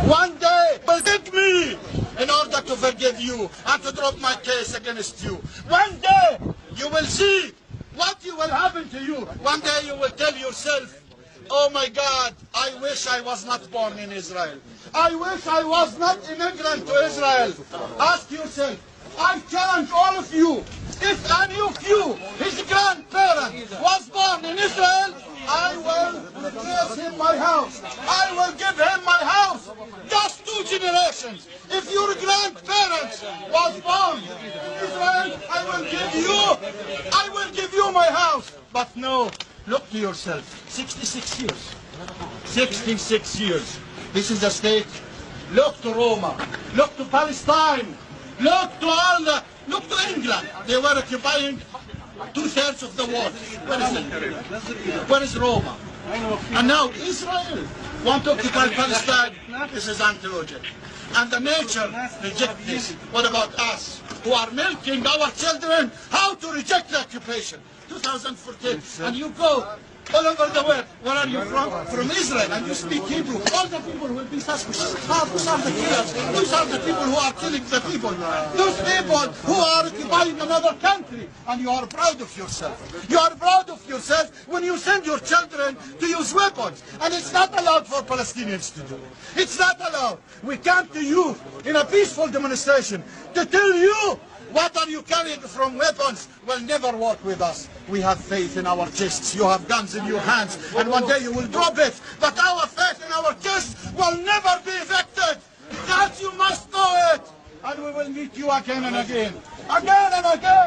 One day will take me in order to forgive you and to drop my case against you. One day you will see what will happen to you. One day you will tell yourself, oh my God, I wish I was not born in Israel. I wish I was not immigrant to Israel. Ask yourself, I challenge all of you, if any of you, his grandparent, was born in Israel, I will replace him my house. I will give him my house. Just 2 generations. If your grandparents was born in Israel, I will give you my house. But no, look to yourself. 66 years. 66 years. This is the state. Look to Roma. Look to Palestine. Look to England. They were occupying 2/3 of the world. Where is it? Where is Roma? And now Israel want to occupy Palestine. This is anti-logic. And the nature reject this. What about us who are milking our children? How to reject the occupation? 2014. And you go all over the world. Where are you from? From Israel. And you speak Hebrew. All the people will be suspicious. Those are the killers. Those are the people who are killing the people. Those people who are occupying another country. And you are proud of yourself. You are proud of yourself when you send your children to use weapons. And it's not allowed for Palestinians to do. It's not allowed. We came to you in a peaceful demonstration to tell you, what are you carrying from weapons will never work with us. We have faith in our chests. You have guns in your hands. And one day you will drop it. But our faith in our chests will never be evicted. That you must know it. And we will meet you again and again. Again and again.